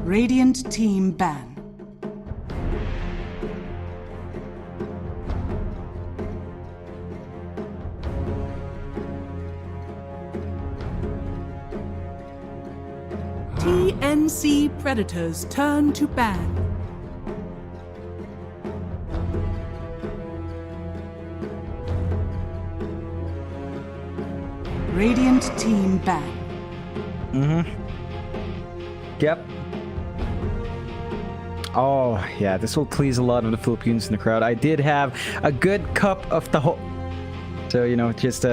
Radiant team ban. TNC Predators turn to ban. Radiant team ban. Yep. Oh, yeah, this will please a lot of the Filipinos in the crowd. I did have a good cup of taho. So, you know, just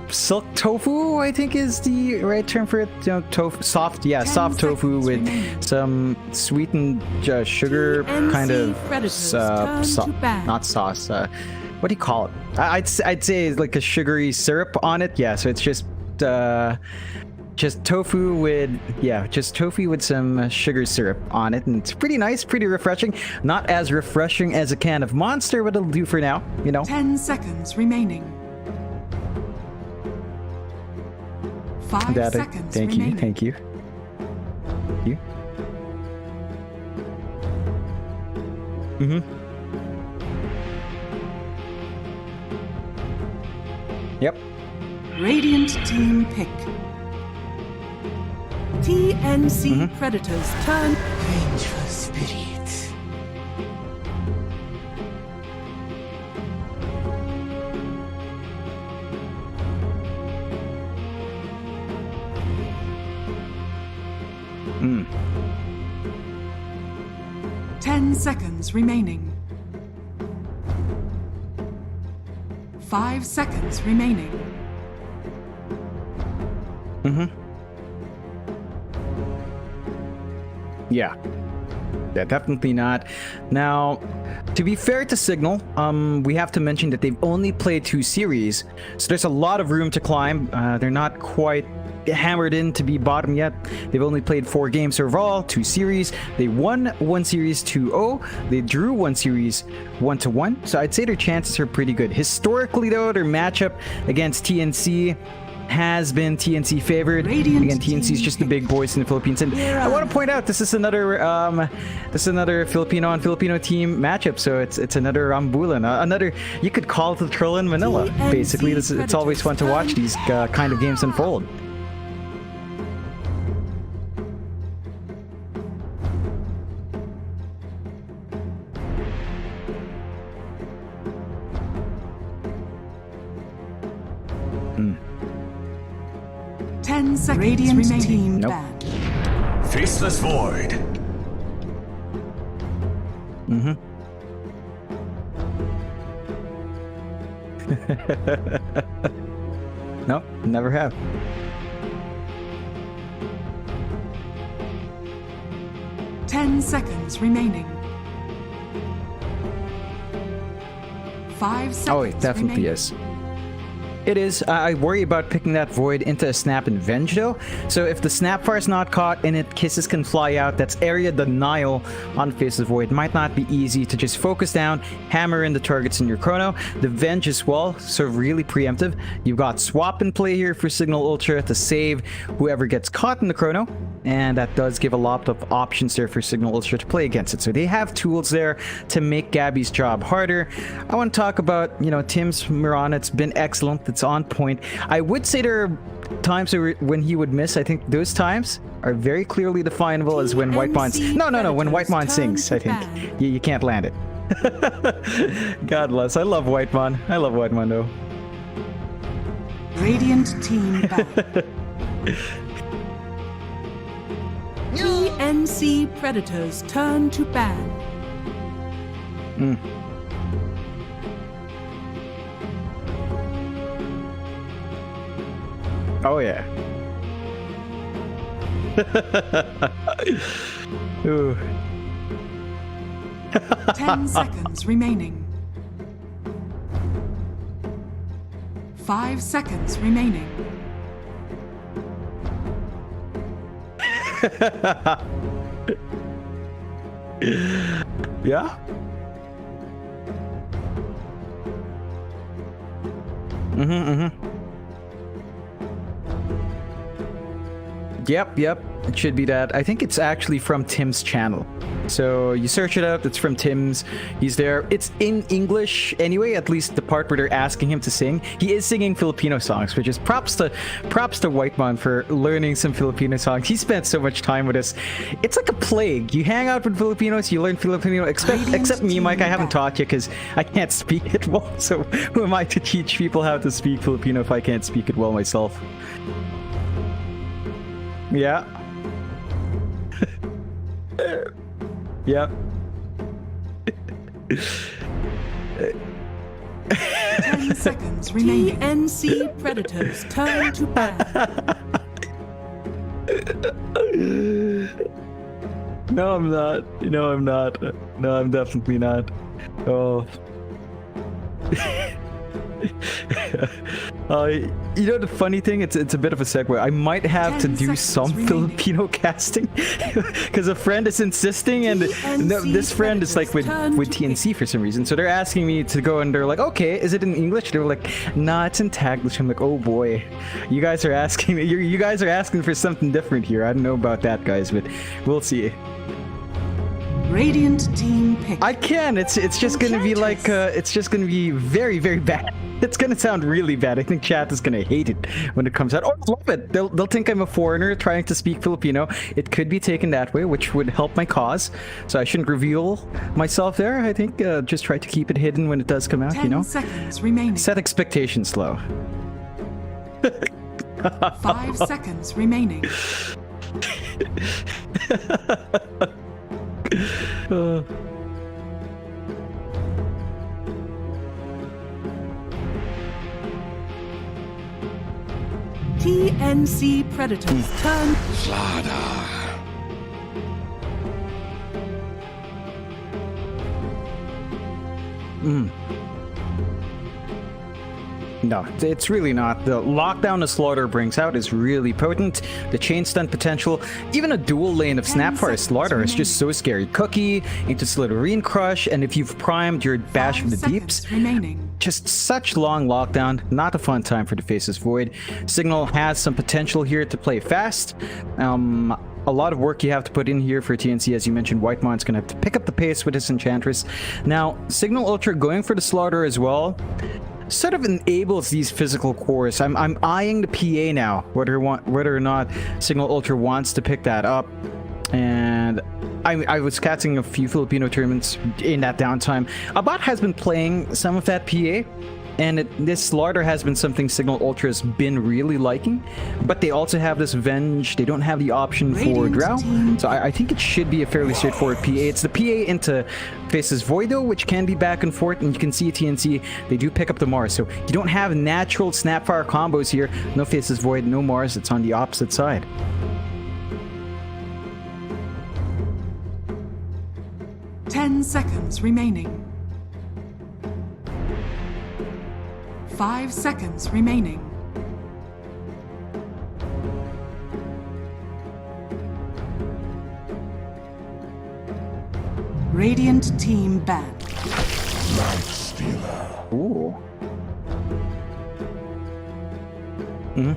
silk tofu, I think is the right term for it. You know, tofu, soft tofu with some sweetened sugar kind of not sauce. What do you call it? I'd say it's like a sugary syrup on it. Yeah, so it's just tofu with some sugar syrup on it, and it's pretty nice, pretty refreshing. Not as refreshing as a can of Monster, but it'll do for now, you know. 10 seconds remaining. 5 seconds remaining. Thank you. Yep. Radiant team pick. TNC Predators turn. Vengeful spirits. Mm. 10 seconds remaining. 5 seconds remaining. Yeah, definitely not. Now, to be fair to Cignal, we have to mention that they've only played 2 series, so there's a lot of room to climb. They're not quite hammered in to be bottom yet. They've only played 4 games overall, 2 series. They won 1 series 2-0. They drew 1 series 1-1. So I'd say their chances are pretty good. Historically, though, their matchup against TNC has been TNC favored. Again, TNC is just the big boys in the Philippines, and I want to point out this is another Filipino on Filipino team matchup. So it's another Rambulan, another, you could call it the Trill in Manila. Basically, it's always fun to watch these kind of games unfold. Radiant team ban. Faceless Void. Nope, never have. Ten seconds remaining. 5 seconds. Oh, it definitely is. It is. I worry about picking that Void into a Snap and Venge though. So if the Snapfire is not caught and it kisses can fly out, that's area denial on Faceless Void. Might not be easy to just focus down, hammer in the targets in your chrono. The Venge as well, so really preemptive. You've got Swap in play here for Cignal Ultra to save whoever gets caught in the chrono. And that does give a lot of options there for Cignal Ultra to play against it. So they have tools there to make Gabby's job harder. I want to talk about, you know, Tim's Mirana. It's been excellent. It's on point. I would say there are times when he would miss. I think those times are very clearly definable as when Whitemon... No, when Whitemon sings, I think. You can't land it. God bless. I love Whitemon. I love Whitemon, though. Radiant team back. TNC Predators turn to ban. Oh yeah. Ooh. 10 seconds remaining. 5 seconds remaining. Yeah. Yep. It should be that. I think it's actually from Tim's channel. So you search it up, it's from Tim's. He's there. It's in English anyway, at least the part where they're asking him to sing. He is singing Filipino songs, which is props to Whiteman for learning some Filipino songs. He spent so much time with us. It's like a plague. You hang out with Filipinos, you learn Filipino, except me, Mike. I haven't taught you because I can't speak it well. So who am I to teach people how to speak Filipino if I can't speak it well myself? Yeah. Yep. 10 seconds remaining. TNC Predators turn to ban. No, I'm not. No, I'm not. No, I'm definitely not. Oh. You know the funny thing, it's a bit of a segue. I might have to do some Filipino casting because a friend is insisting, and this friend is like with TNC for some reason. So they're asking me to go, and they're like, "Okay, is it in English?" They're like, "Nah, it's in Taglish." I'm like, "Oh boy, you guys are asking. You guys are asking for something different here. I don't know about that, guys, but we'll see." Radiant team pick. I can. It's just gonna be like it's just gonna be very, very bad. It's gonna sound really bad. I think chat is gonna hate it when it comes out. Oh, I love it. They'll think I'm a foreigner trying to speak Filipino. It could be taken that way, which would help my cause. So I shouldn't reveal myself there. I think just try to keep it hidden when it does come out. 10 you know. seconds remaining. Set expectations low. 5 seconds remaining. TNC Predators turn. Slaughter. No, it's really not. The lockdown the Slaughter brings out is really potent. The chain stun potential, even a dual lane of Snapfire Slaughter is just so scary. Cookie into Slitherine Crush, and if you've primed your Bash of the Deeps, just such long lockdown. Not a fun time for the Faceless Void. Cignal has some potential here to play fast. A lot of work you have to put in here for TNC. As you mentioned, Whitemon's gonna have to pick up the pace with his Enchantress. Now, Cignal Ultra going for the Slaughter as well sort of enables these physical cores. I'm eyeing the PA now, whether or not Cignal Ultra wants to pick that up. And I was catching a few Filipino tournaments in that downtime. Abot has been playing some of that PA, and this Slaughter has been something Cignal Ultra has been really liking, but they also have this Venge. They don't have the option for Drow, so I think it should be a fairly straightforward PA. It's the PA into Faceless Void though, which can be back and forth, and you can see TNC, they do pick up the Mars, so you don't have natural Snapfire combos here. No Faceless Void, no Mars, it's on the opposite side. Ten seconds remaining. 5 seconds remaining. Radiant team banned. Life Stealer. Ooh. Mm-hmm.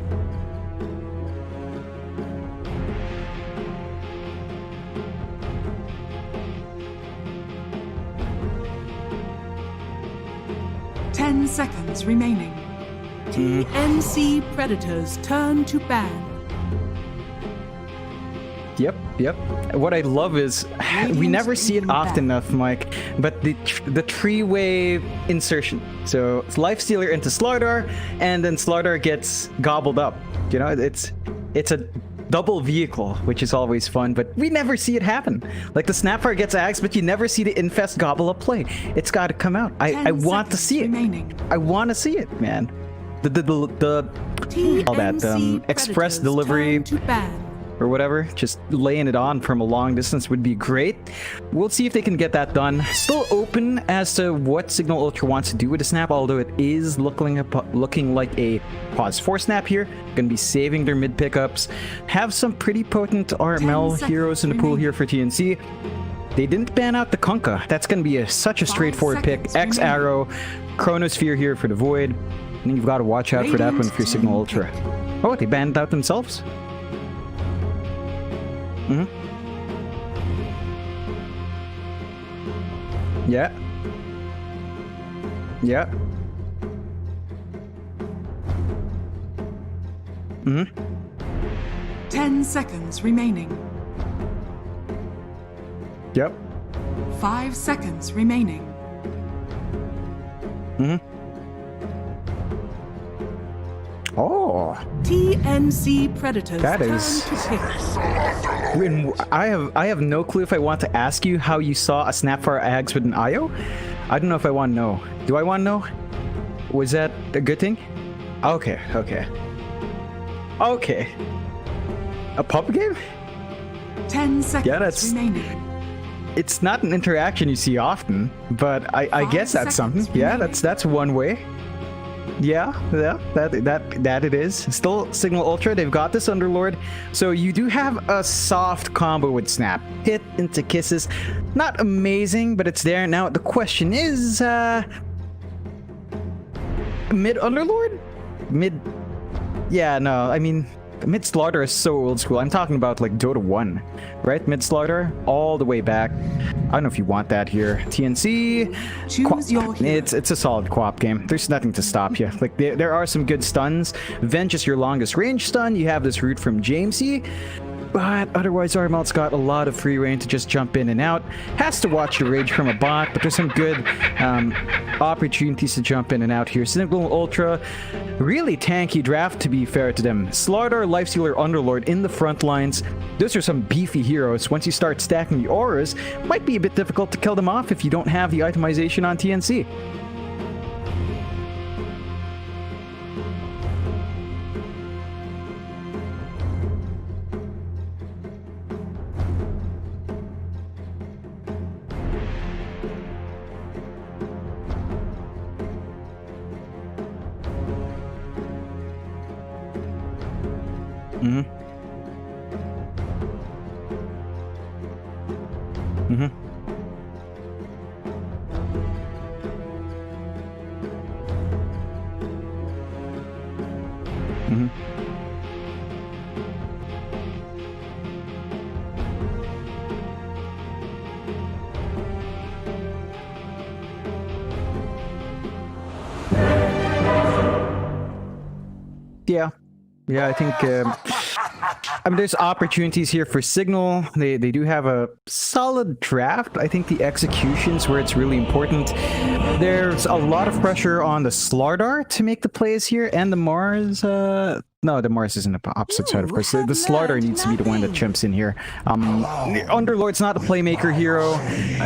Seconds remaining. TNC Predators turn to ban. Yep. What I love is we never see it often enough, Mike, but the three-way insertion. So it's Lifestealer into Slaughter, and then Slaughter gets gobbled up. You know, it's a double vehicle, which is always fun, but we never see it happen. Like the Snapfire gets axed, but you never see the Infest gobble up play. It's got to come out. I want to see it. I want to see it, man. All that express delivery or whatever, just laying it on from a long distance would be great. We'll see if they can get that done. Still open as to what Cignal Ultra wants to do with the snap, although it is looking like a pause 4 snap here. Gonna be saving their mid pickups. Have some pretty potent RML heroes in the pool here for TNC. They didn't ban out the Kunkka. That's gonna be such a straightforward pick. X Arrow, Chronosphere here for the Void. And you've got to watch out for that one for your Cignal Ultra. Oh, they banned out themselves? Mm-hmm. Yeah. Yeah. Mm-hmm. 10 seconds remaining. Yep. 5 seconds remaining. Mm-hmm. Oh, TNC Predators that turn is. to pick. I have no clue if I want to ask you how you saw a Snapfire Ags with an IO. I don't know if I want to know. Do I want to know? Was that a good thing? Okay. Okay. Okay. A pub game? 10 seconds that's- remaining. It's not an interaction you see often, but I guess that's something. seconds Yeah, remaining. that's one way. Yeah, that it is. Still Cignal Ultra, they've got this Underlord. So you do have a soft combo with Snap. Hit into kisses. Not amazing, but it's there. Now the question is mid Underlord? Mid Yeah, no, I mean mid Slaughter is so old school. I'm talking about like Dota 1, right? Mid Slaughter all the way back. I don't know if you want that here. TNC. Choose your hero. It's a solid co-op game. There's nothing to stop you. Like there are some good stuns. Venge is your longest range stun. You have this route from Jamesy. But otherwise, Armelt's got a lot of free reign to just jump in and out. Has to watch your rage from a bot, but there's some good opportunities to jump in and out here. Cignal Ultra, really tanky draft to be fair to them. Slaughter, Lifestealer, Underlord in the front lines. Those are some beefy heroes. Once you start stacking the auras, might be a bit difficult to kill them off if you don't have the itemization on TNC. Mm-hmm. Mm-hmm. Mm-hmm. Yeah. Yeah, I think I mean, there's opportunities here for Cignal. They do have a solid draft. I think the execution's where it's really important. There's a lot of pressure on the Slardar to make the plays here, and the Mars. No, the Mars isn't the opposite side, of course. The Slardar needs to be the one that jumps in here. The Underlord's not a playmaker hero.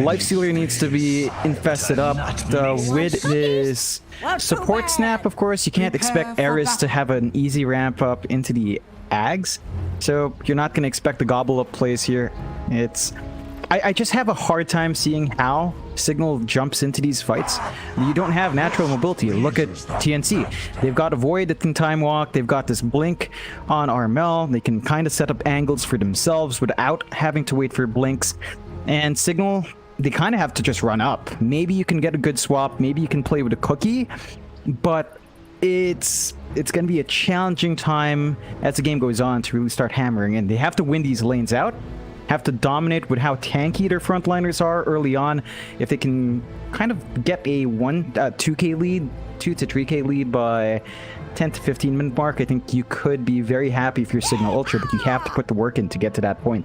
Lifestealer needs to be infested up. The Wid is support Snap, of course. You can't expect Eris to have an easy ramp up into the Ags. So you're not going to expect the gobble up plays here. I just have a hard time seeing how Cignal jumps into these fights. You don't have natural mobility. Look at TNC. They've got a Void that can time walk. They've got this Blink on Armel. They can kind of set up angles for themselves without having to wait for blinks. And Cignal, they kind of have to just run up. Maybe you can get a good swap. Maybe you can play with a cookie. But it's going to be a challenging time as the game goes on to really start hammering in. They have to win these lanes out. Have to dominate with how tanky their frontliners are early on. If they can kind of get a 2k lead, 2 to 3k lead by 10 to 15 minute mark, I think you could be very happy if you're Cignal Ultra, but you have to put the work in to get to that point.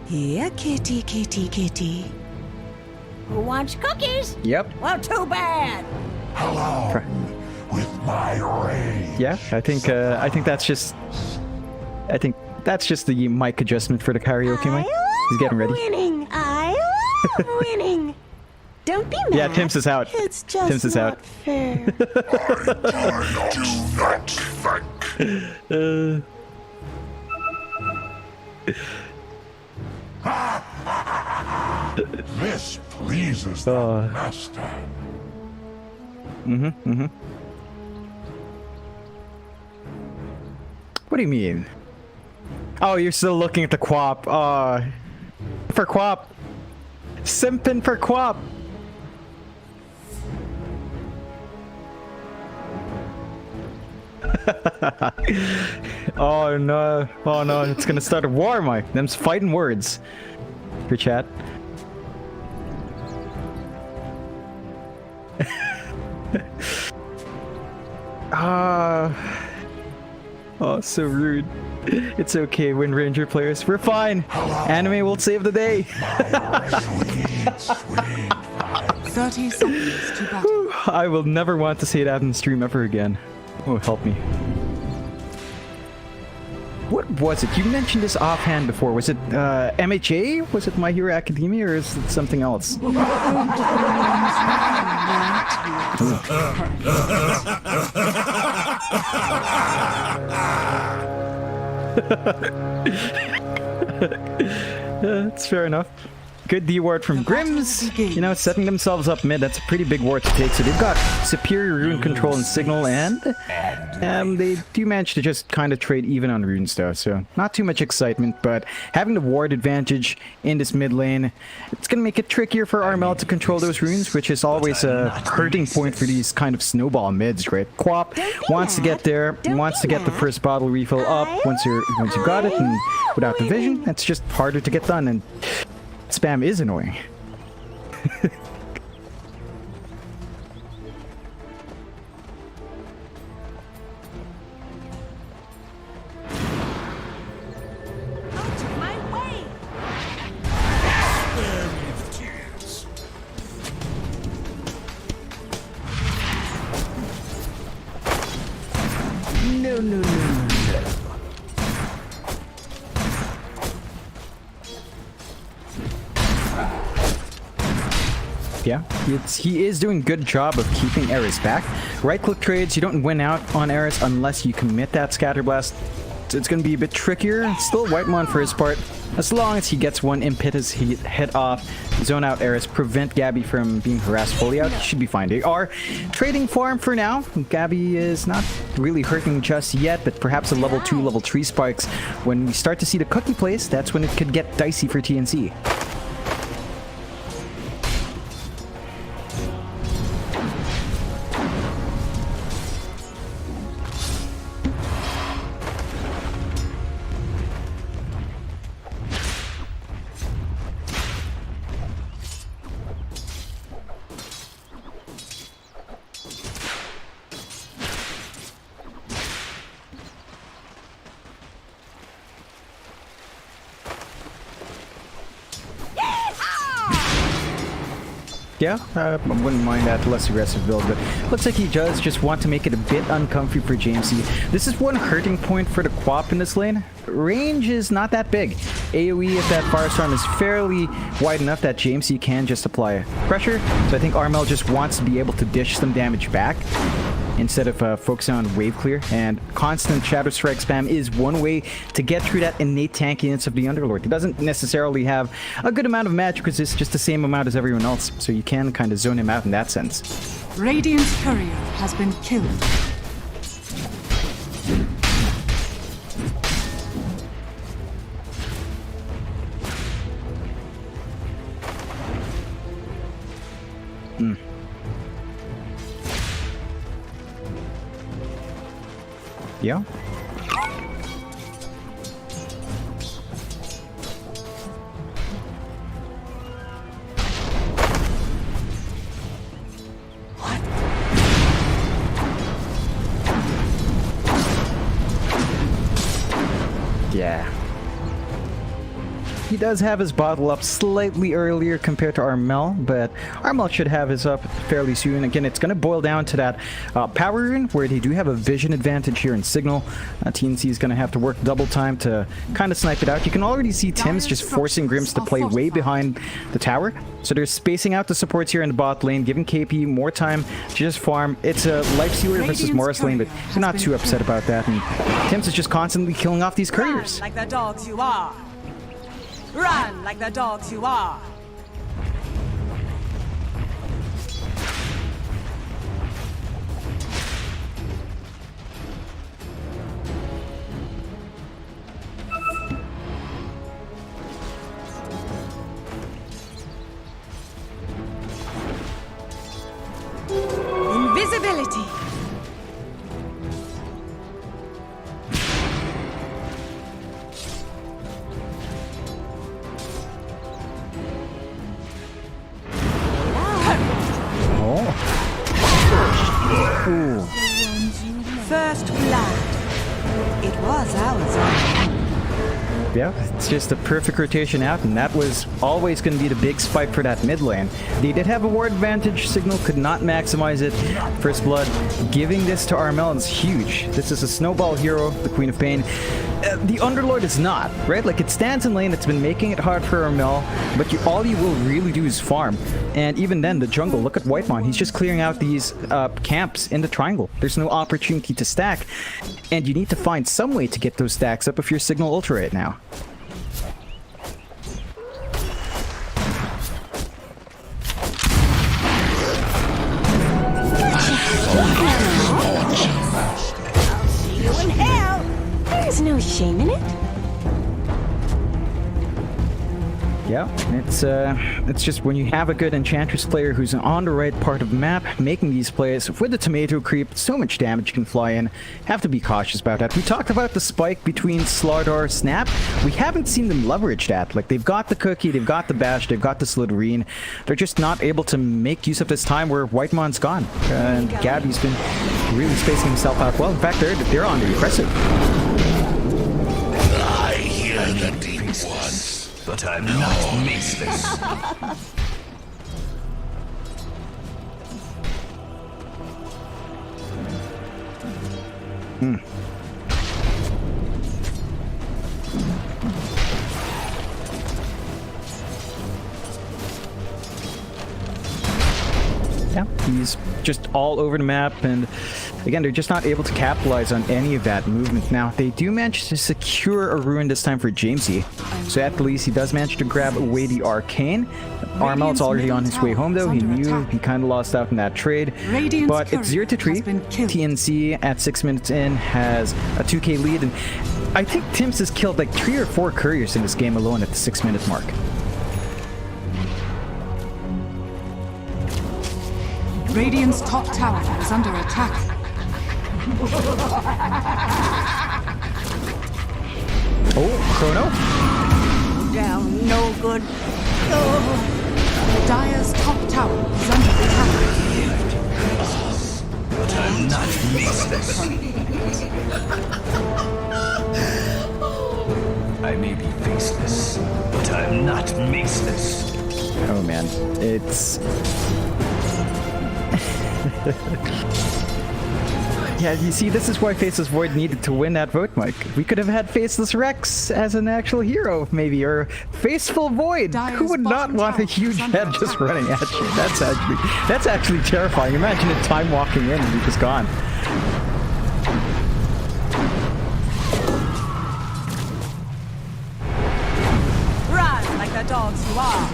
Here, kitty, kitty, kitty. Who wants cookies? Yep. Well, too bad. Hello, with my rage. Yeah, I think that's just the mic adjustment for the karaoke mic. He's getting ready. Winning. I love winning. Don't be mad. Yeah, Tim's is out. It's just Tim's is not out. fair. I do not think. This pleases the master. What do you mean? Oh, you're still looking at the Quap. For Quap. Simpin' for Quap. Oh no, it's gonna start a war, Mike. Them's fighting words. For chat. Oh, so rude. It's okay, Wind Ranger players. We're fine. Anime will save the day. 30 seconds to battle. I will never want to say that in stream ever again. Oh, help me. What was it? You mentioned this offhand before. Was it MHA? Was it My Hero Academia, or is it something else? That's fair enough. Good D ward from Grims. You know, setting themselves up mid, that's a pretty big ward to take. So they've got superior rune control and Cignal, and they do manage to just kind of trade even on runes though. So not too much excitement, but having the ward advantage in this mid lane, it's going to make it trickier for Armel to control those runes, which is always a hurting point for these kind of snowball mids, right? Quap wants to get there, wants to get the first bottle refill up once you got it, and without the vision, it's just harder to get done, and spam is annoying. Out of my way! No. Yeah, he is doing a good job of keeping Eris back. Right-click trades, you don't win out on Eris unless you commit that Scatterblast. It's going to be a bit trickier. Still Whitemon for his part. As long as he gets one impetus hit off, zone out Eris, prevent Gabby from being harassed fully out, he should be fine. They are trading for him for now. Gabby is not really hurting just yet, but perhaps a level 2, level 3 spikes. When we start to see the cookie place, that's when it could get dicey for TNC. Yeah, I wouldn't mind that less aggressive build, but looks like he does just want to make it a bit uncomfy for Jamesy. This is one hurting point for the Quap in this lane. Range is not that big. AoE if that Firestorm is fairly wide enough that Jamesy can just apply pressure. So I think Armel just wants to be able to dish some damage back instead of focusing on wave clear, and constant Shadow Strike spam is one way to get through that innate tankiness of the Underlord. He doesn't necessarily have a good amount of magic because it's just the same amount as everyone else, so you can kind of zone him out in that sense. Radiant's courier has been killed. Yeah. Yeah. He does have his bottle up slightly earlier compared to Armel, but Armel should have his up fairly soon. Again, it's going to boil down to that power rune, where they do have a vision advantage here in Cignal. TNC is going to have to work double time to kind of snipe it out. You can already see Tim's just forcing Grims to play way behind the tower. So they're spacing out the supports here in the bot lane, giving KP more time to just farm. It's a Life Stealer versus Morris lane, but they're not too upset about that. And Tim's is just constantly killing off these couriers. Like the dogs you are. Run like the dogs you are. Invisibility. Yeah, it's just a perfect rotation out, and that was always going to be the big spike for that mid lane. They did have a ward advantage. Cignal could not maximize it. First blood, giving this to Armel is huge. This is a snowball hero, the Queen of Pain. The Underlord is not, right? Like, it stands in lane, it's been making it hard for Armel, but all you will really do is farm. And even then, the jungle, look at Whitemon, he's just clearing out these camps in the triangle. There's no opportunity to stack, and you need to find some way to get those stacks up if you're Cignal Ultra right now. You in hell! There's no shame in it. Yeah, it's just when you have a good Enchantress player who's on the right part of the map, making these plays with the tomato creep, so much damage can fly in. Have to be cautious about that. We talked about the spike between Slardar, Snap. We haven't seen them leverage that. Like, they've got the cookie, they've got the bash, they've got the Slitherin. They're just not able to make use of this time where Whitemon's gone. And Gabby's been really spacing himself out well. In fact, they're on the aggressive. I hear the deep ones, but I'm not mistless. Yeah, he's just all over the map, and again, they're just not able to capitalize on any of that movement. Now, they do manage to secure a ruin this time for Jamesy, so at the least he does manage to grab away the Arcane. Armel's already on his way home, though. He knew he kind of lost out in that trade, but it's 0-3. TNC at 6 minutes in has a 2k lead, and I think Tims has killed like 3 or 4 couriers in this game alone at the 6-minute mark. Radiant's top tower is under attack. Oh, Chrono? Down, no good. Oh. Dire's top tower is under attack. But I'm not mistless. I may be faceless, but I'm not maceless. Oh man, it's... Yeah, you see, this is why Faceless Void needed to win that vote, Mike. We could have had Faceless Rex as an actual hero, maybe, or Faceful Void. Who would not want a huge head just running at you? That's actually terrifying. Imagine it time walking in and you're just gone. Run like the dogs you are.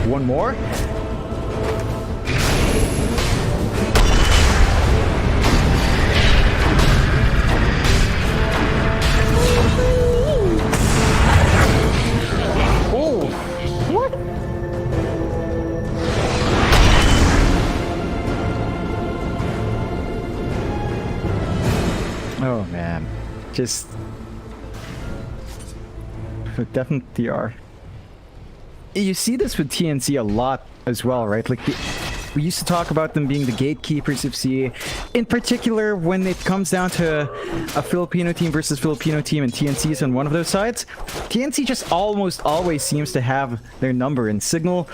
One more. Oh, what? Oh man, just definitely are. You see this with TNC a lot as well, right? Like, we used to talk about them being the gatekeepers of CA. In particular, when it comes down to a Filipino team versus Filipino team and TNC is on one of those sides, TNC just almost always seems to have their number. In Cignal,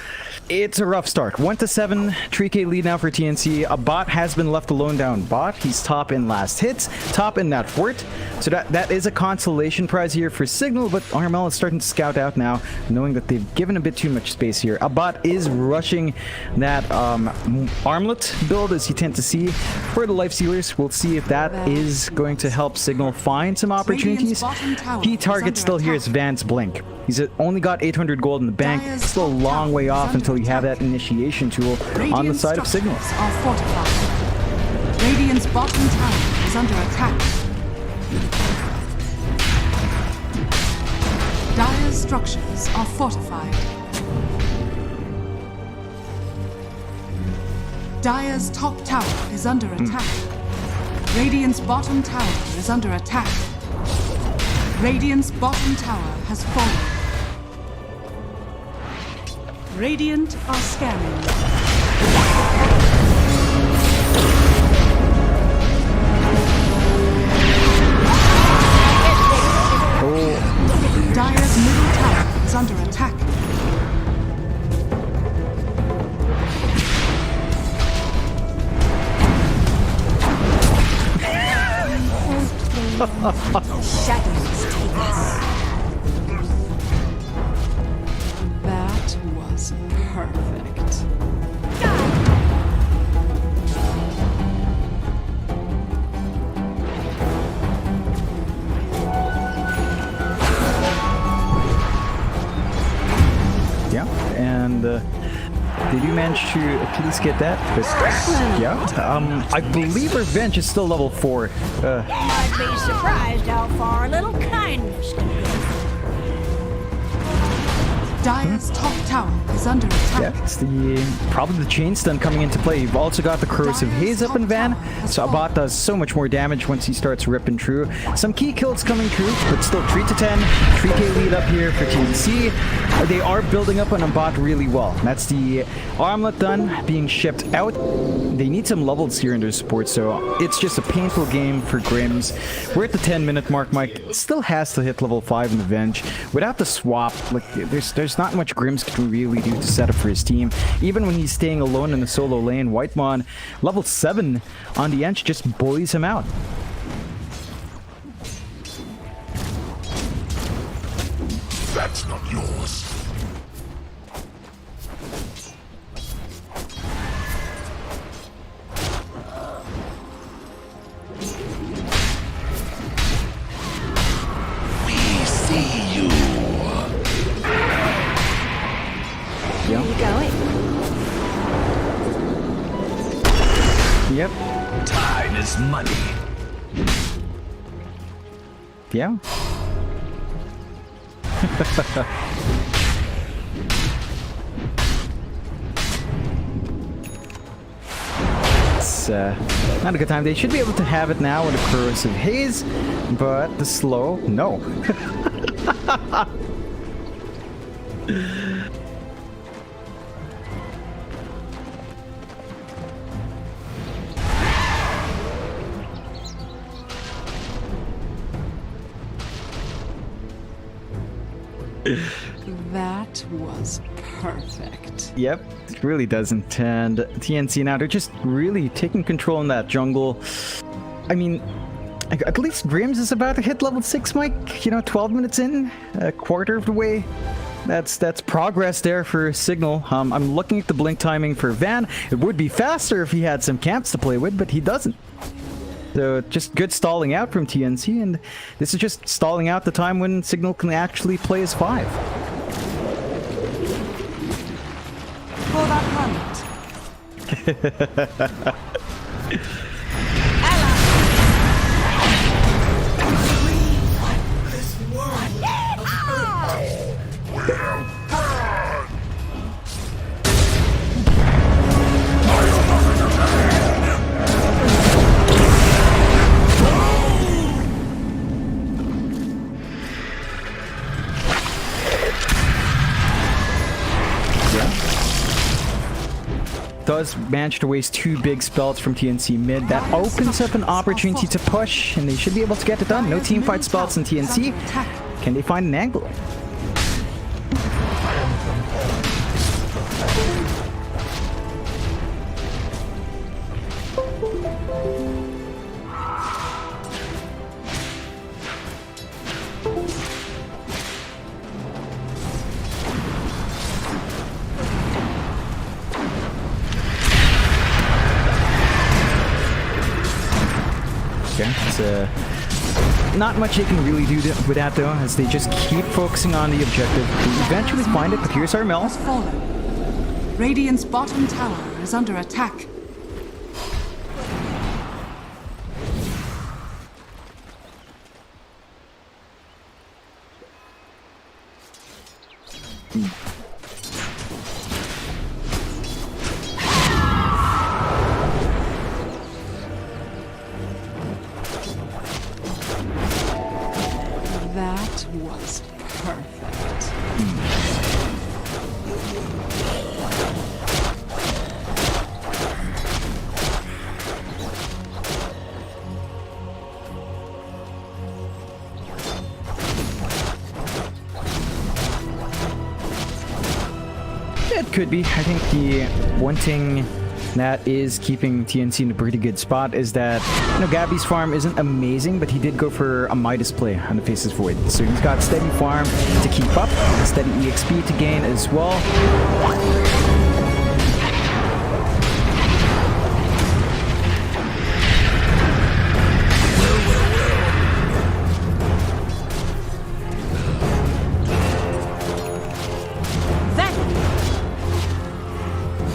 it's a rough start. 1-7, 3k lead now for TNC. A bot has been left alone down bot. He's top in last hits, top in that fort. So that is a consolation prize here for Cignal, but Armel is starting to scout out now, knowing that they've given a bit too much space here. A bot is rushing that armlet build, as you tend to see for the life stealers. We'll see if that is going to help Cignal find some opportunities. Key target still here is Van's Blink. He's only got 800 gold in the bank. Still a long way off until you have that initiation tool on the side of Cignal. Radiant's bottom tower is under attack. Dire's structures are fortified. Dire's top tower is under attack. Radiant's bottom tower is under attack. Radiant's bottom tower has fallen. Radiant are scanning. Dire's middle tower is under attack. Shadows take us. That was perfect. Yeah, and did you manage to at least get that? But, yeah, I believe Revenge is still level 4. Might be surprised how far a little kindness can go. Dire's top tower is under attack. Yeah, it's probably the chain stun coming into play. You've also got the corrosive haze up in Van, so a bot does so much more damage once he starts ripping through. Some key kills coming through, but still 3 to 10, 3k lead up here for TNC. They are building up on a bot really well. That's the armlet done, being shipped out. They need some levels here in their support, so it's just a painful game for Grims. We're at the 10-minute mark. Mike still has to hit level 5 in the Venge. Without the swap, like there's not much Grims can really do to set up for his team. Even when he's staying alone in the solo lane, Whitemon, level 7 on the Ench, just bullies him out. That's not yours. We see you. Yeah. You going? Yep. Time is money. Yeah. It's not a good time. They should be able to have it now with a corrosive haze, but the slow, no. That was perfect. Yep, it really doesn't. And TNC now, they're just really taking control in that jungle. I mean, at least Grims is about to hit level 6, Mike. You know, 12 minutes in, a quarter of the way. That's progress there for Cignal. I'm looking at the blink timing for Van. It would be faster if he had some camps to play with, but he doesn't. So just good stalling out from TNC, and this is just stalling out the time when Cignal can actually play as 5. For that planet. Does manage to waste 2 big spells from TNC mid. That opens up an opportunity to push, and they should be able to get it done. No teamfight spells in TNC. Can they find an angle? Not much they can really do with that though, as they just keep focusing on the objective. We eventually find it, but here's our Mel. Has fallen. Radiant's bottom tower is under attack. That was perfect. could be. I think the one thing that is keeping TNC in a pretty good spot is that, you know, Gabby's farm isn't amazing, but he did go for a Midas play on the Faceless Void. So he's got steady farm to keep up, steady EXP to gain as well.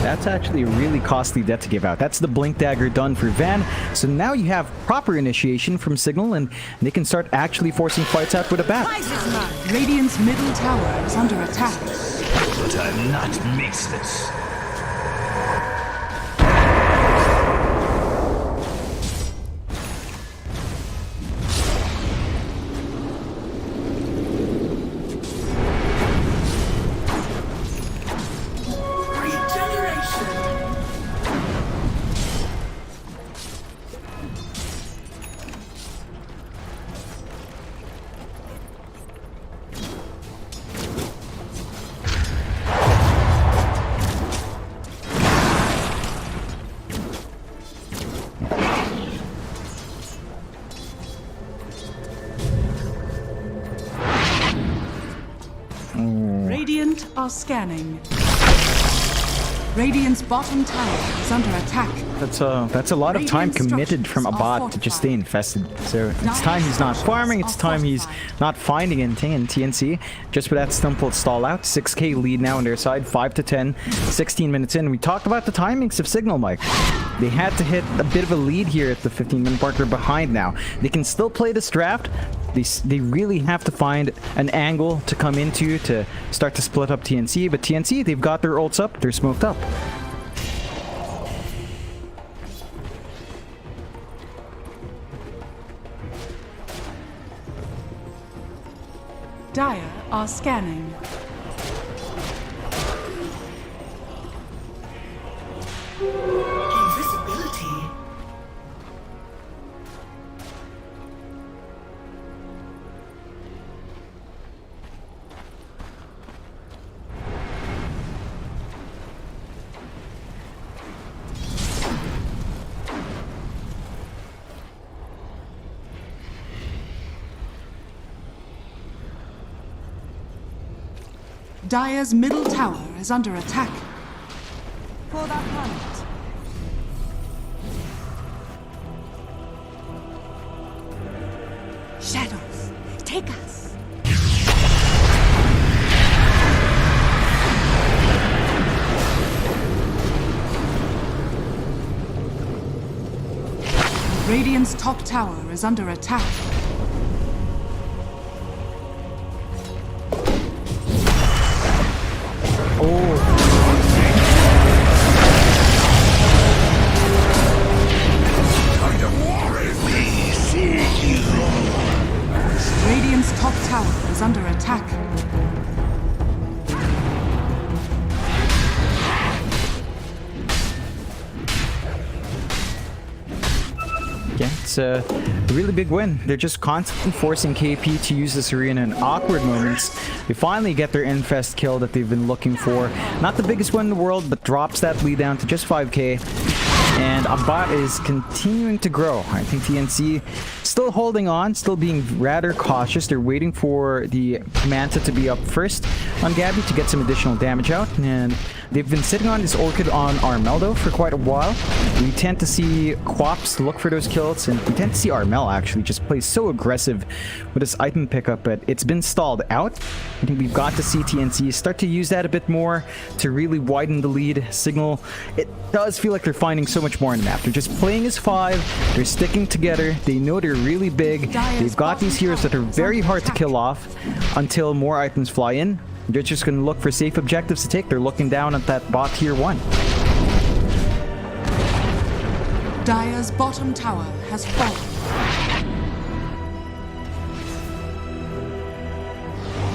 That's actually a really costly debt to give out. That's the Blink Dagger done for Van. So now you have proper initiation from Cignal, and they can start actually forcing fights out with a bat. Radiant's middle tower is under attack. But I'm not mistless. Radiant are scanning. Radiant's bottom tower is under attack. That's a lot of time committed from a bot to just stay infested. So it's time he's not farming, it's time he's not finding anything in TNC. Just for that simple stall out. 6k lead now on their side, 5 to 10, 16 minutes in. We talked about the timings of Cignal, Mike. They had to hit a bit of a lead here at the 15-minute mark. They're behind now. They can still play this draft. They really have to find an angle to come into to start to split up TNC. But TNC, they've got their ults up. They're smoked up. Dire are scanning. Invisibility. Dire's middle tower is under attack. For that planet. Shadows, take us. Radiant's top tower is under attack. Radiant's top tower is under attack. Yeah, it's a really big win. They're just constantly forcing KP to use this arena in awkward moments. They finally get their infest kill that they've been looking for. Not the biggest one in the world, but drops that lead down to just 5k. And a bot is continuing to grow. I think TNC still holding on, still being rather cautious. They're waiting for the Manta to be up first on Gabby to get some additional damage out. And they've been sitting on this Orchid on Armeldo for quite a while. We tend to see Quaps look for those kills, and we tend to see Armel actually just play so aggressive with his item pickup, but it's been stalled out. I think we've got to see TNC start to use that a bit more to really widen the lead. Cignal, it does feel like they're finding so much more on the map. They're just playing as 5, they're sticking together, they know they're really big, they've got these heroes that are very hard to kill off until more items fly in. They're just going to look for safe objectives to take. They're looking down at that bot tier 1. Dire's bottom tower has fallen.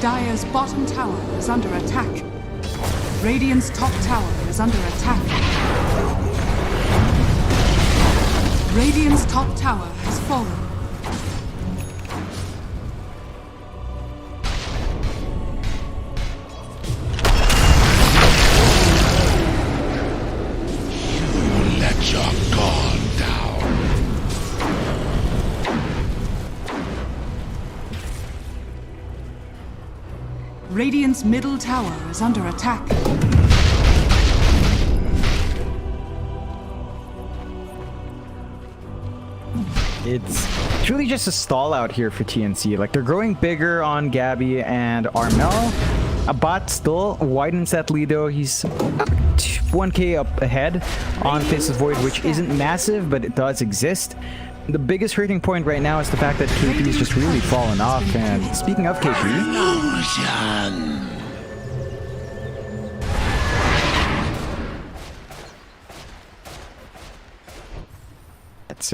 Dire's bottom tower is under attack. Radiant's top tower is under attack. Radiant's top tower has fallen. Let your guard down. Radiant's middle tower is under attack. It's really just a stall out here for TNC. Like, they're growing bigger on Gabby and Armel. A bot still widens that lead though. He's 1k up ahead on Faceless Void, which isn't massive, but it does exist. The biggest hurting point right now is the fact that KP is just really fallen off. And speaking of KP, that's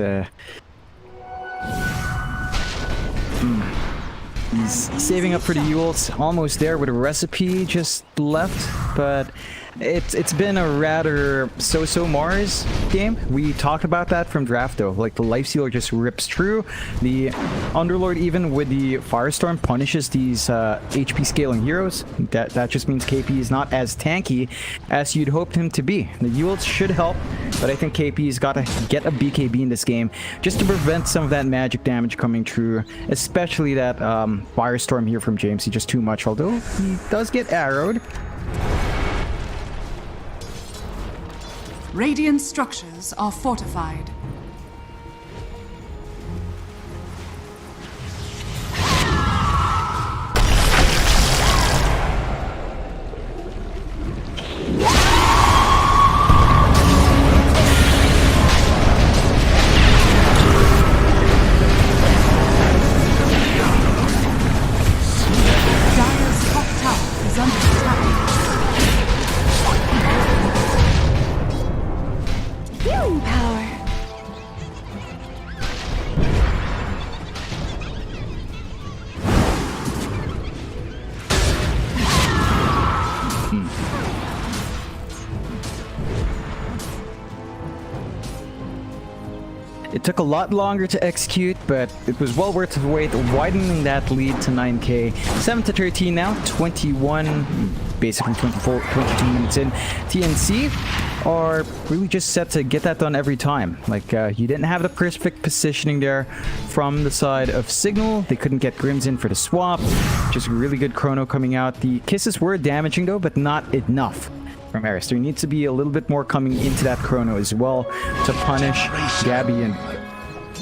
he's saving up for the Yules, almost there with a recipe just left, but it's been a rather so-so Mars game. We talked about that from draft though. Like, the Life Stealer just rips through. The Underlord, even with the Firestorm, punishes these HP scaling heroes. That just means KP is not as tanky as you'd hoped him to be. The Yules should help, but I think KP's got to get a BKB in this game just to prevent some of that magic damage coming through, especially that Firestorm here from James. He's just too much, although he does get arrowed. Radiant structures are fortified. Dire's top tower is under attack. Healing power. It took a lot longer to execute, but it was well worth the wait, widening that lead to 9k. 7 to 13 now, 21, basically 22 minutes in. TNC are really just set to get that done every time. Like, you didn't have the perfect positioning there from the side of Cignal. They couldn't get Grims in for the swap. Just really good chrono coming out. The kisses were damaging though, but not enough from Eris. There needs to be a little bit more coming into that chrono as well to punish Gabby, and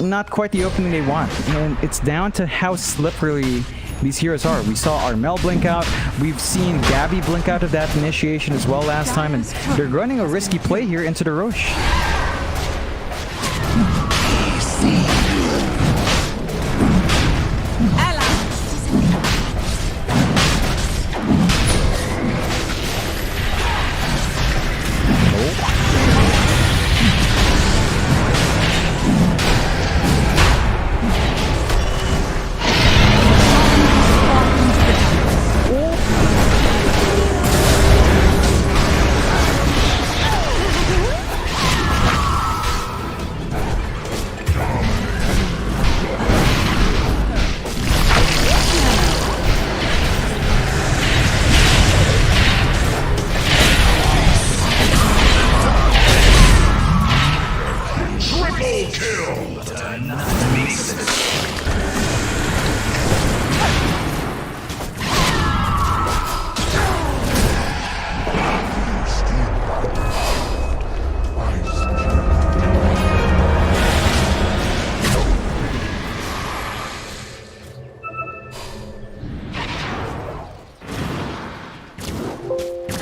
not quite the opening they want. And it's down to how slippery these heroes are. We saw Armel blink out. We've seen Gabby blink out of that initiation as well last time, and they're running a risky play here into the Roche.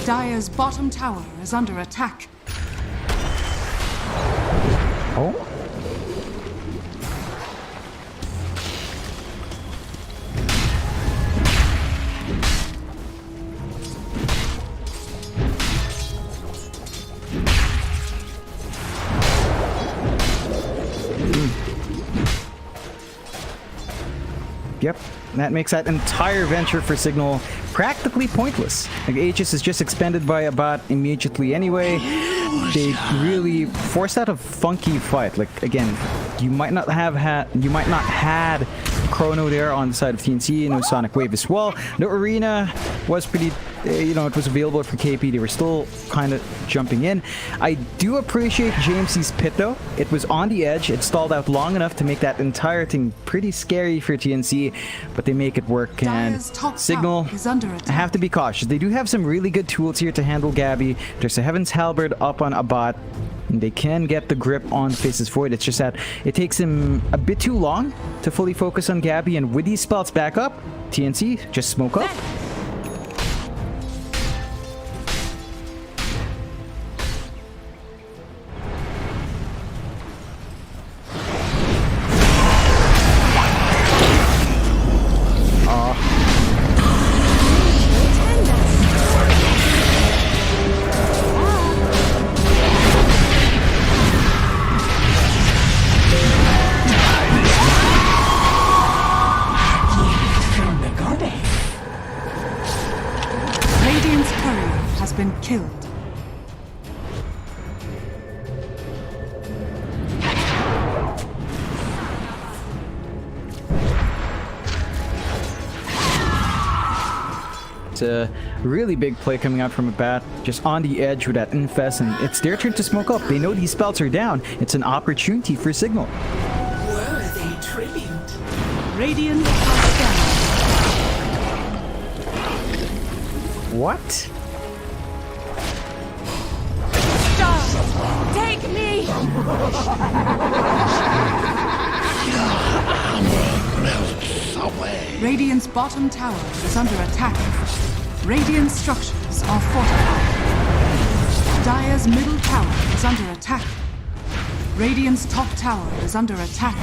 Dire's bottom tower is under attack. Oh. Yep, that makes that entire venture for Cignal practically pointless. Like, Aegis is just expended by a bot immediately anyway. They really forced out a funky fight. Like, again, you might not had Chrono there on the side of TNC, no Sonic Wave as well. The arena was pretty you know, it was available for KP, they were still kind of jumping in. I do appreciate JMC's pit though. It was on the edge. It stalled out long enough to make that entire thing pretty scary for TNC, but they make it work. And Dire's top Cignal, tower is under I attack. have to be cautious. They do have some really good tools here to handle Gabby. There's a Heaven's Halberd up on Abat. And they can get the grip on Faceless Void. It's just that it takes him a bit too long to fully focus on Gabby. And with these spells back up, TNC, just smoke up. Radiant's courier has been killed. It's a really big play coming out from a bat, just on the edge with that infest, and it's their turn to smoke up. They know these spells are down. It's an opportunity for Cignal. Worthy tribute. Radiant are down. What? Stop! Take me! Melts away. Radiant's bottom tower is under attack. Radiant structures are fortified. Dire's middle tower is under attack. Radiant's top tower is under attack.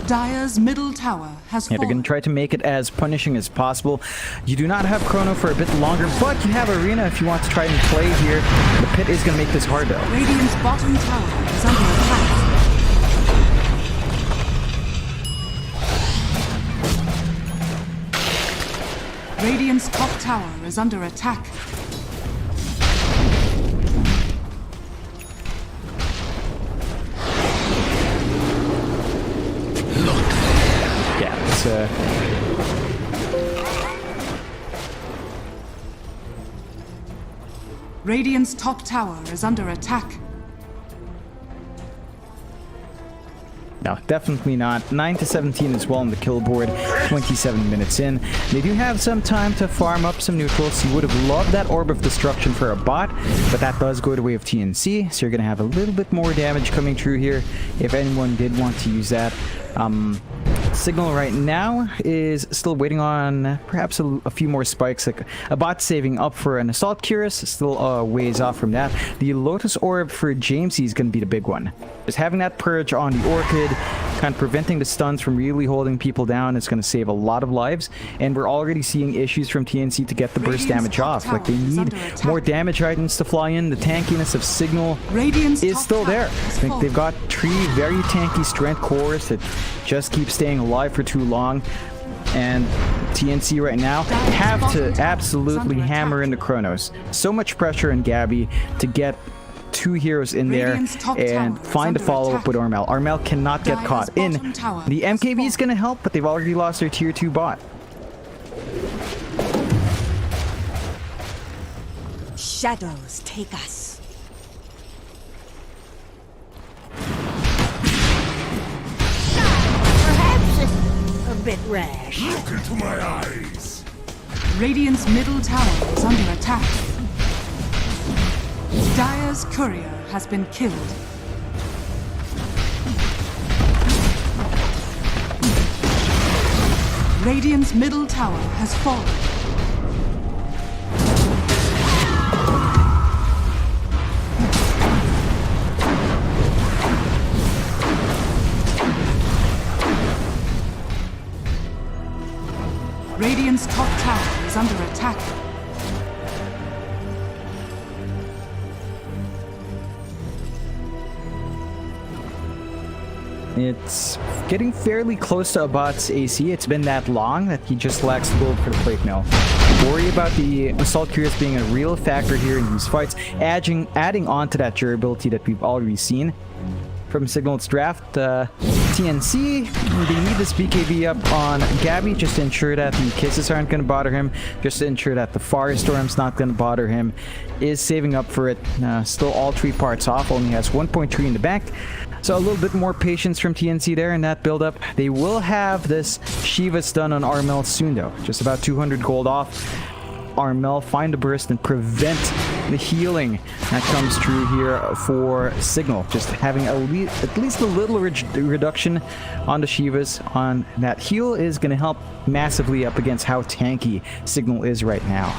Dire's middle tower has Yeah, they're fallen. gonna try to make it as punishing as possible. You do not have Chrono for a bit longer, but you have Arena if you want to try and play here. The pit is gonna make this hard though. Radiant's bottom tower is under attack. Radiant's top tower is under attack. Yeah, it's Radiant's top tower is under attack. no, definitely not. 9 to 17 as well on the kill board. 27 minutes in. They do have some time to farm up some neutrals. You would have loved that Orb of Destruction for a bot, but that does go the way of TNC, so you're gonna have a little bit more damage coming through here if anyone did want to use that. Cignal right now is still waiting on perhaps a few more spikes, like a bot saving up for an Assault Cuirass, still ways off from that. The Lotus Orb for Jamesy is going to be the big one. Just having that Purge on the Orchid, kind of preventing the stuns from really holding people down, is going to save a lot of lives, and we're already seeing issues from TNC to get the burst damage off. Like, they need more damage items to fly in. The tankiness of Cignal Radiant's is top still there. I tower has think they've fallen. got 3 very tanky strength cores that just keep staying alive for too long, and TNC right now have to absolutely hammer into Chronos. So much pressure on Gabby to get 2 heroes in there Radiant's top and tower is find a under follow-up attack. with Ormel. Ormel cannot get Dire's caught in. bottom tower The has MKB is fallen. going to help, but they've already lost their tier 2 bot. Shadows take us. Perhaps a bit rash. Look into my eyes. Radiant's middle tower is under attack. Dire's courier has been killed. Radiant's middle tower has fallen. Radiant's top tower is under attack. It's getting fairly close to Abat's AC. It's been that long that he just lacks the gold for the plate now. Worry about the Assault Cuirass being a real factor here in these fights, adding on to that durability that we've already seen. from Cignal's draft. TNC, they need this BKB up on Gabby just to ensure that the kisses aren't going to bother him, just to ensure that the Firestorm's not going to bother him. Is saving up for it. Still all 3 parts off, only has 1.3 in the bank. So a little bit more patience from TNC there in that build-up. They will have this Shiva's done on Armel soon though. Just about 200 gold off. Armel find the burst and prevent the healing that comes through here for Cignal. Just having at least a little reduction on the Shivas on that heal is going to help massively up against how tanky Cignal is right now.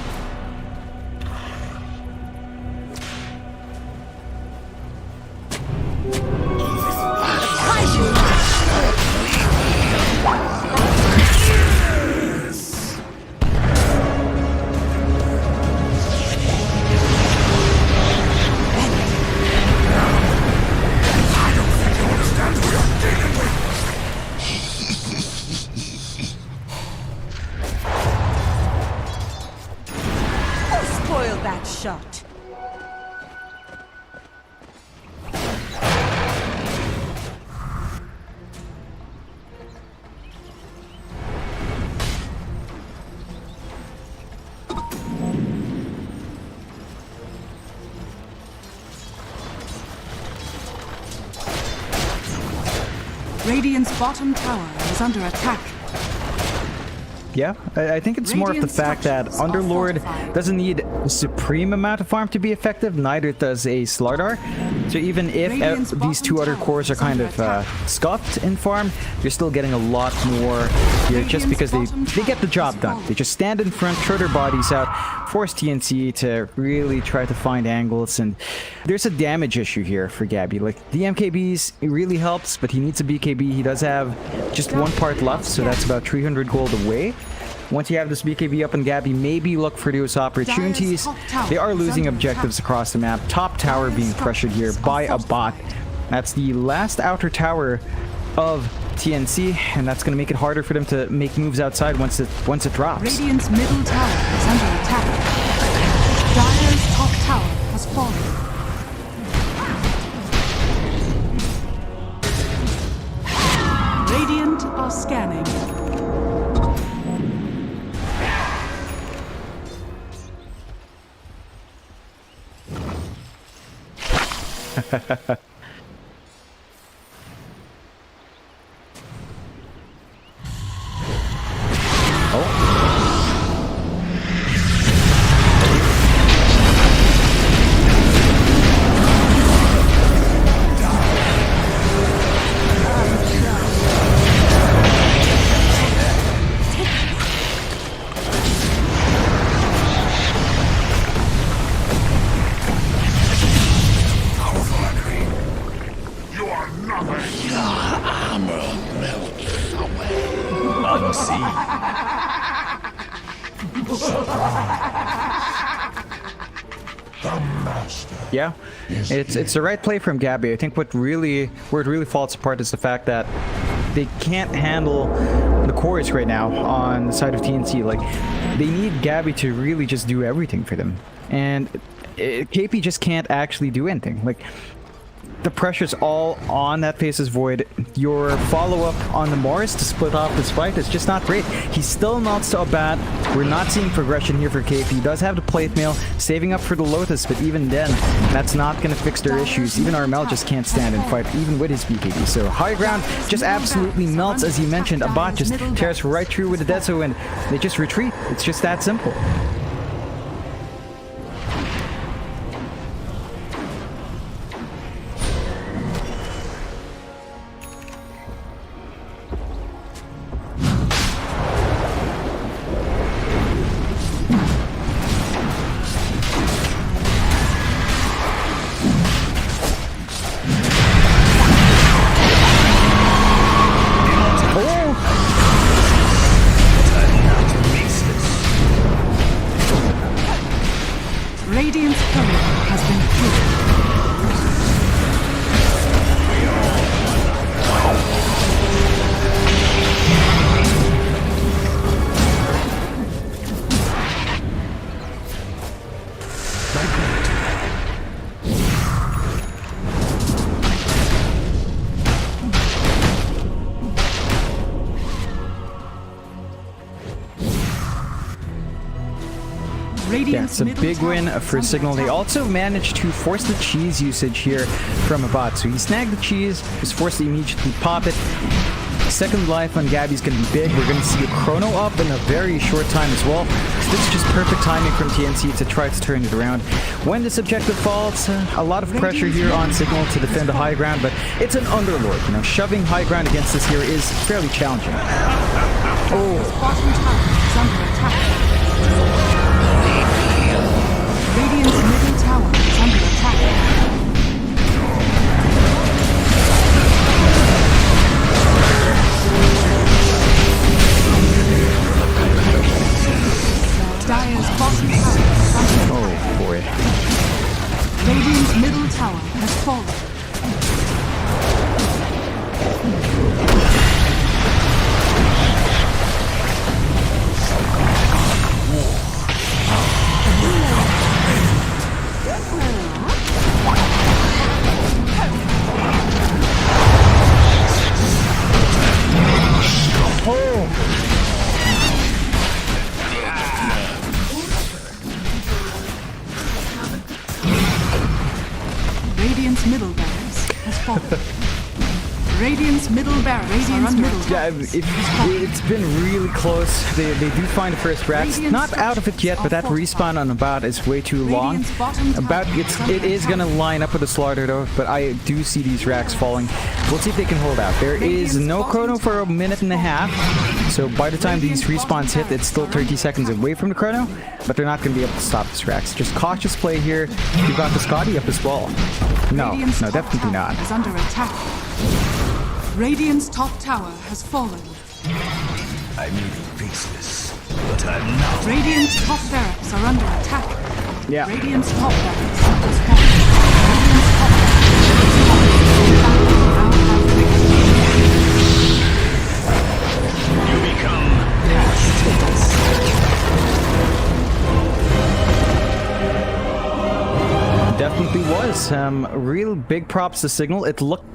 That shot. Radiant's bottom tower is under attack. Yeah, I think it's more of the fact that Underlord doesn't need a supreme amount of farm to be effective, neither does a Slardar. So even if these 2 other cores are kind of scuffed in farm, you're still getting a lot more here just because they get the job done. They just stand in front, throw their bodies out, force TNC to really try to find angles, and there's a damage issue here for Gabby. Like, the MKBs, it really helps, but he needs a BKB. He does have just 1 part left, so that's about 300 gold away. Once you have this BKB up on Gabby, maybe look for those opportunities. They are losing objectives across the map. Top tower being pressured here by a bot. That's the last outer tower of TNC, and that's going to make it harder for them to make moves outside once it drops. Radiant's middle tower is under attack. Dire's top tower has fallen. Radiant are scanning. Yeah, it's the right play from Gabby. I think where it really falls apart is the fact that they can't handle the cores right now on the side of TNC. Like, they need Gabby to really just do everything for them, and KP just can't actually do anything. Like, the pressure's all on that Faceless Void. Your follow-up on the Morris to split off this fight is just not great. He's still not so bad. We're not seeing progression here for KP. He does have the plate mail, saving up for the Lotus, but even then, that's not going to fix their issues. Even Armel just can't stand and fight, even with his BKB. So high ground just absolutely melts, as you mentioned. A bot just tears right through with the Deso, and they just retreat. It's just that simple. It's a middle big tower win is for under Cignal. They attack. also managed to force the cheese usage here from Abad. So he snagged the cheese, was forced to immediately pop it. Second life on Gabby's going to be big. We're going to see a chrono up in a very short time as well. So this is just perfect timing from TNC to try to turn it around. When this objective falls, a lot of pressure here on Cignal to defend the high ground, but it's an underlord. You know, shoving high ground against this here is fairly challenging. Dire's bottom tower is under attack. Radiant's middle tower is under attack. Dire's bottom tower is under attack. Oh boy. Radiant's middle tower has fallen. Radiant's middle barracks has fallen. Radiant's middle barracks are under attack. It's been really close. They do find the first racks. Radiant Not out of it yet, but that respawn on Abad is way too long. Radiant's bottom tower About is under it is attack. gonna line up with the slaughter though, but I do see these racks falling. We'll see if they can hold out. There is no chrono for a minute and a half, so by the time these respawns hit, it's still 30 seconds away from the chrono, but they're not gonna be able to stop these racks. Just cautious play here. You've got the Scotty up as well. No, Radiant's no, top definitely tower not. is under attack. Radiant's top tower has fallen. I may be faceless, but I'm not. Radiant's top barracks are under attack. Yeah. Radiant's top barracks has fallen. Radiant's top barracks now have victory. You become past. Definitely was. Real big props to Cignal. It looked